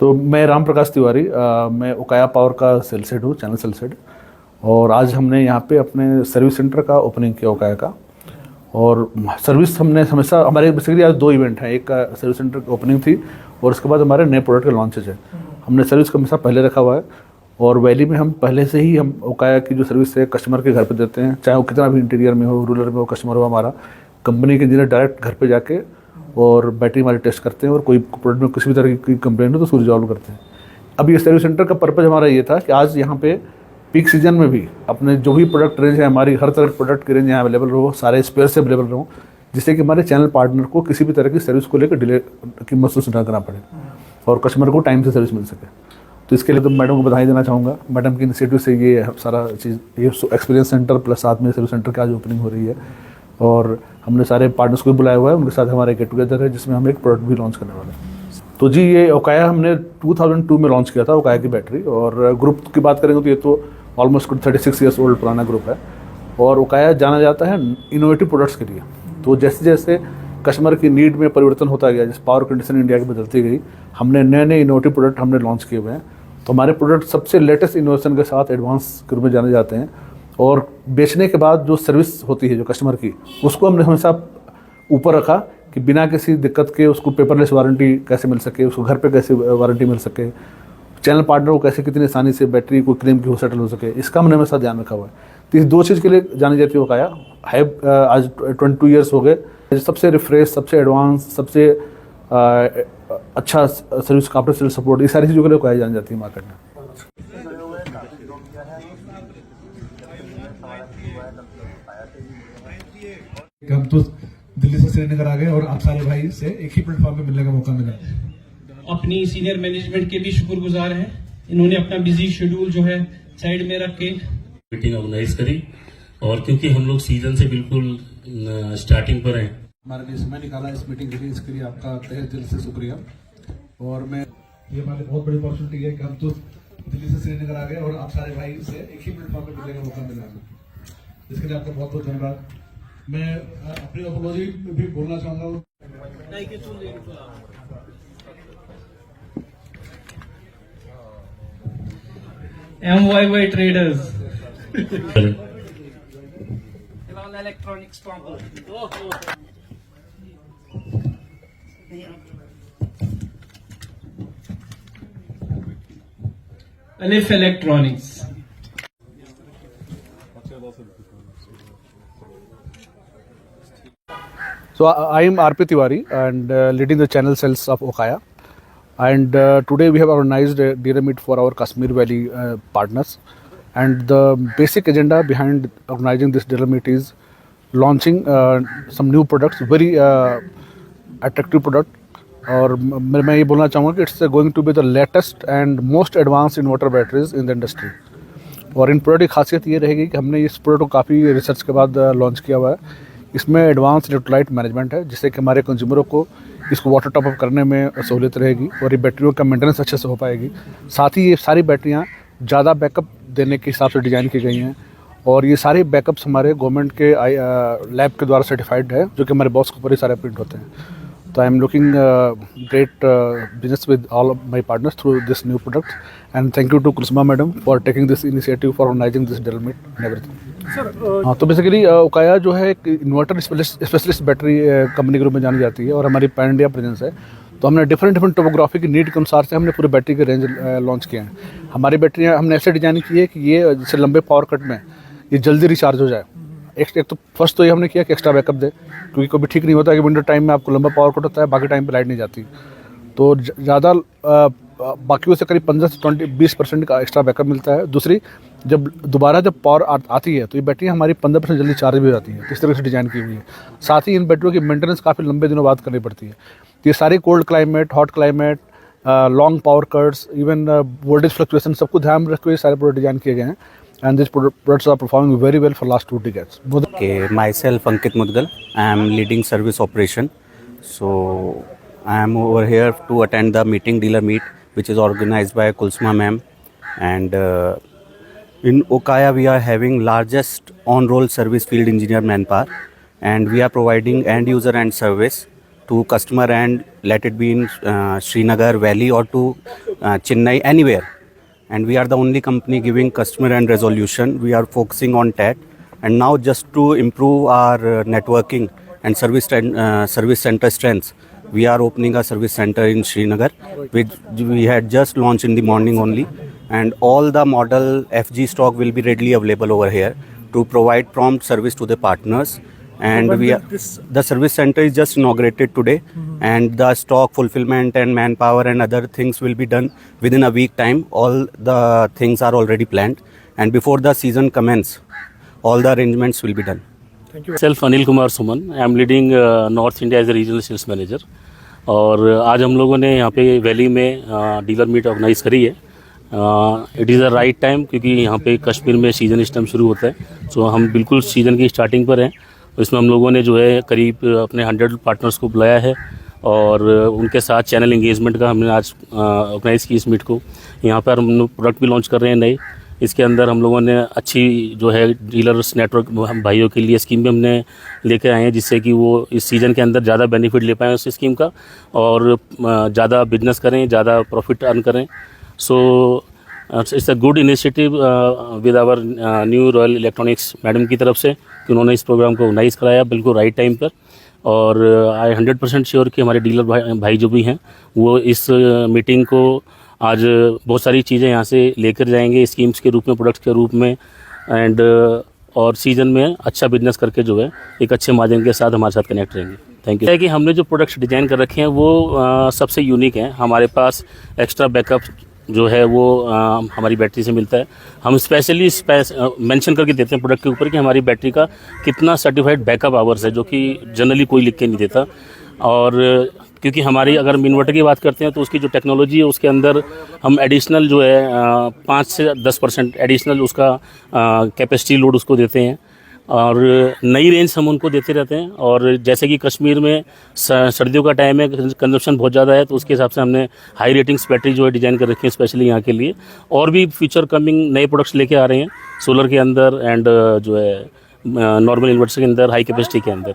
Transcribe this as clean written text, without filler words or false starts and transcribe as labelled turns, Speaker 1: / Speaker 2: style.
Speaker 1: तो मैं राम प्रकाश तिवारी, मैं ओकाया पावर का सेल्स हेड हूँ, चैनल सेल्स हेड। और आज हमने यहाँ पे अपने सर्विस सेंटर का ओपनिंग किया ओकाया का। और सर्विस हमने हमेशा हमारे बेसिकली आज दो इवेंट हैं, एक का सर्विस सेंटर की ओपनिंग थी और उसके बाद हमारे नए प्रोडक्ट के लॉन्चेज है। हमने सर्विस का हमेशा पहले रखा हुआ है और वैली में हम पहले से ही हम ओकाया की जो सर्विस है कस्टमर के घर पे देते हैं, चाहे वो कितना भी इंटीरियर में हो, रूरल में हो, कस्टमर हो हमारा, कंपनी के इंजीनियर डायरेक्ट घर पे जाके और बैटरी हमारी टेस्ट करते हैं और कोई प्रोडक्ट में किसी भी तरह की कंप्लेंट हो तो उसको रिजॉल्व करते हैं। अब ये सर्विस सेंटर का पर्पज़ हमारा ये था कि आज यहाँ पे पीक सीजन में भी अपने जो भी प्रोडक्ट रेंज है हमारी, हर तरह के प्रोडक्ट की रेंज यहाँ अवेलेबल रहो, सारे स्पेयर से अवेलेबल रहो, जिससे कि हमारे चैनल पार्टनर को किसी भी तरह की सर्विस को लेकर डिले की महसूस ना करना पड़े और कस्टमर को टाइम से सर्विस मिल सके। तो इसके लिए तो मैडम को बधाई देना चाहूँगा। मैडम की इनिशिएटिव से ये सारा चीज़, ये एक्सपीरियंस सेंटर प्लस साथ में सर्विस सेंटर की आज ओपनिंग हो रही है और हमने सारे पार्टनर्स को भी बुलाया हुआ है, उनके साथ हमारा गेट टुगेदर है जिसमें हम एक प्रोडक्ट भी लॉन्च करने वाले हैं। तो जी, ये ओकाया हमने 2002 में लॉन्च किया था, ओकाया की बैटरी। और ग्रुप की बात करेंगे तो ये तो ऑलमोस्ट 36 ईयर्स ओल्ड पुराना ग्रुप है और ओकाया जाना जाता है इनोवेटिव प्रोडक्ट्स के लिए। तो जैसे जैसे कस्टमर की नीड में परिवर्तन होता गया, जैसे पावर कंडीशन इंडिया की बदलती गई, हमने नए नए इनोवेटिव प्रोडक्ट हमने लॉन्च किए हुए हैं। तो हमारे प्रोडक्ट सबसे लेटेस्ट इनोवेशन के साथ एडवांस के रूप में जाने जाते हैं और बेचने के बाद जो सर्विस होती है जो कस्टमर की, उसको हमने हमेशा ऊपर रखा कि बिना किसी दिक्कत के उसको पेपरलेस वारंटी कैसे मिल सके, उसको घर पे कैसे वारंटी मिल सके, चैनल पार्टनर को कैसे कितनी आसानी से बैटरी को क्लेम की हो सेटल हो सके, इसका हमने हमेशा ध्यान रखा हुआ है। तो इस दो चीज़ के लिए जानी जाती है ओकाया है। आज 22 ईयर्स हो गए, सबसे रिफ्रेश, सबसे एडवांस, सबसे अच्छा सर्विस, आफ्टर सेल्स सपोर्ट, ये सारी चीज़ों के लिए ओकाया जानी जाती है मार्केट में।
Speaker 2: हम तो दिल्ली से श्रीनगर आ गए और आप सारे भाई से एक ही प्लेटफॉर्म पे मिलने का मौका मिला।
Speaker 3: अपनी सीनियर मैनेजमेंट के भी शुक्रगुजार हैं, इन्होंने अपना बिजी शेड्यूल जो है साइड में रख के
Speaker 4: मीटिंग ऑर्गेनाइज करी। और क्योंकि हम लोग सीजन से बिल्कुल स्टार्टिंग पर हैं,
Speaker 1: हमारे लिए समय निकाला इस मीटिंग के लिए, इसके लिए आपका तहे दिल से शुक्रिया। और मैं,
Speaker 2: ये हमारी बहुत बड़ी अपॉर्चुनिटी है कि हम तो दिल्ली से श्रीनगर आ गए और आप सारे भाई से एक ही प्लेटफॉर्म पे मिलने का मौका मिला, इसके लिए आपका बहुत बहुत धन्यवाद। मैं अपनी अपोलॉजी भी बोलना चाहूँगा।
Speaker 3: MYY Traders
Speaker 5: Electronics Combo.
Speaker 3: Alif Electronics.
Speaker 1: So I am RP Tiwari and leading the channel sales of Okaya. And today we have organized a dealer meet for our Kashmir Valley partners. And the basic agenda behind organizing this dealer meet is launching some new products, very attractive product. और मैं ये बोलना चाहूँगा कि it's going to be the latest and most advance inverter batteries in the industry. और इन product की खासियत ये रहेगी कि हमने इस प्रोडक्ट को काफ़ी रिसर्च के बाद लॉन्च किया हुआ है। इसमें एडवांस इलेक्ट्रोलाइट मैनेजमेंट है, जिससे कि हमारे कंज्यूमरों को इसको वाटर टॉप अप करने में सहूलियत रहेगी और ये बैटरियों का मेंटेनेंस अच्छे से हो पाएगी। साथ ही ये सारी बैटरियाँ ज़्यादा बैकअप देने के हिसाब से डिज़ाइन की गई हैं और ये सारे बैकअप्स हमारे गवर्नमेंट के लैब के द्वारा सर्टिफाइड है, जो कि हमारे बॉक्स के ऊपर ही सारे प्रिंट होते हैं। तो I am looking great business with all of my partners through this new product and thank you to Kulsuma madam for taking this initiative for organising this dealer meet and everything. हाँ, तो basically Okaya जो है एक inverter specialist battery company के रूप में जानी जाती है और हमारी पैन इंडिया प्रेजेंस है। तो हमने डिफरेंट टोपोग्राफी की नीड के अनुसार से हमने पूरे बैटरी के रेंज लॉन्च किए हैं। हमारी बैटरियाँ हमने ऐसे डिजाइन की है कि ये जैसे लंबे पावर कट में ये जल्दी रिचार्ज हो जाए। एक तो फर्स्ट तो ये हमने किया कि एक्स्ट्रा बैकअप दे, क्योंकि कभी ठीक नहीं होता कि विंटर टाइम में आपको लंबा पावर कट होता है, बाकी टाइम पे लाइट नहीं जाती। तो ज़्यादा बाकियों से करीब 15 से 20% का एक्स्ट्रा बैकअप मिलता है। दूसरी, जब पावर आती है तो ये बैटरी हमारी 15% जल्दी चार्ज भी हो जाती है। तो इस तरह से डिज़ाइन की हुई है। साथ ही इन बैटरियों की मेंटेनेंस काफ़ी लंबे दिनों बाद करनी पड़ती है। तो ये सारे cold climate, hot climate, long power cuts, even voltage fluctuation, सबको ध्यान में रखते हुए सारे प्रोडक्ट डिज़ाइन किए गए हैं। And these products are performing very well for last 2 decades.
Speaker 6: Okay, myself Ankit Mudgal. I am leading service operation. So I am over here to attend the meeting, dealer meet, which is organized by Kulsuma ma'am. And in Okaya we are having largest on-roll service field engineer manpower, and we are providing end user and service to customer end, let it be in Srinagar Valley or to Chennai, anywhere. And we are the only company giving customer end resolution. We are focusing on that. And now just to improve our networking and service center strengths, we are opening a service center in Srinagar, which we had just launched in the morning only. And all the model FG stock will be readily available over here to provide prompt service to the partners. And the service center is just inaugurated today, and the stock fulfillment and manpower and other things will be done within a week time. All the things are already planned, and before the season commence, all the arrangements will be done.
Speaker 4: Myself Anil Kumar Suman, I am leading North India as a regional sales manager. और आज हम लोगों ने यहाँ पे valley में dealer meet organise करी है. It is a right time, क्योंकि यहाँ पे कश्मीर में सीज़न इस टाइम शुरू होता है. सो हम बिल्कुल सीज़न की स्टार्टिंग पर हैं. इसमें हम लोगों ने जो है करीब अपने 100 पार्टनर्स को बुलाया है और उनके साथ चैनल एंगेजमेंट का हमने आज ऑर्गेनाइज़ की इस मीट को. यहाँ पर हम लोग प्रोडक्ट भी लॉन्च कर रहे हैं नए. इसके अंदर हम लोगों ने अच्छी जो है डीलर्स नेटवर्क भाइयों के लिए स्कीम भी हमने लेके आए हैं, जिससे कि वो इस सीज़न के अंदर ज़्यादा बेनिफिट ले पाएँ उस स्कीम का और ज़्यादा बिजनेस करें, ज़्यादा प्रॉफिट अर्न करें. So it's a good initiative with our new Royal Electronics madam की तरफ से कि उन्होंने इस प्रोग्राम को ऑर्गेनाइज़ कराया बिल्कुल राइट टाइम पर. और आई 100% श्योर कि हमारे डीलर भाई जो भी हैं वो इस मीटिंग को आज बहुत सारी चीज़ें यहाँ से लेकर जाएंगे स्कीम्स के रूप में, प्रोडक्ट्स के रूप में, एंड और सीज़न में अच्छा बिजनेस करके जो है एक अच्छे मार्जिन के साथ हमारे साथ कनेक्ट रहेंगे. Thank you. कि हमने जो प्रोडक्ट्स डिज़ाइन कर रखे हैं वो सबसे यूनिक हैं. हमारे पास एक्स्ट्रा बैकअप जो है वो हमारी बैटरी से मिलता है. हम स्पेशली मेंशन करके देते हैं प्रोडक्ट के ऊपर कि हमारी बैटरी का कितना सर्टिफाइड बैकअप आवर्स है, जो कि जनरली कोई लिख के नहीं देता. और क्योंकि हमारी अगर हम इन्वर्टर की बात करते हैं तो उसकी जो टेक्नोलॉजी है उसके अंदर हम एडिशनल जो है 5 से 10% एडिशनल उसका कैपेसिटी लोड उसको देते हैं और नई रेंज हम उनको देते रहते हैं. और जैसे कि कश्मीर में सर्दियों का टाइम है, कंजप्शन बहुत ज़्यादा है, तो उसके हिसाब से हमने हाई रेटिंग्स बैटरी जो है डिज़ाइन कर रखी है स्पेशली यहाँ के लिए. और भी फ्यूचर कमिंग नए प्रोडक्ट्स लेके आ रहे हैं सोलर के अंदर एंड जो है नॉर्मल इन्वर्टर के अंदर, हाई कैपेसिटी के अंदर.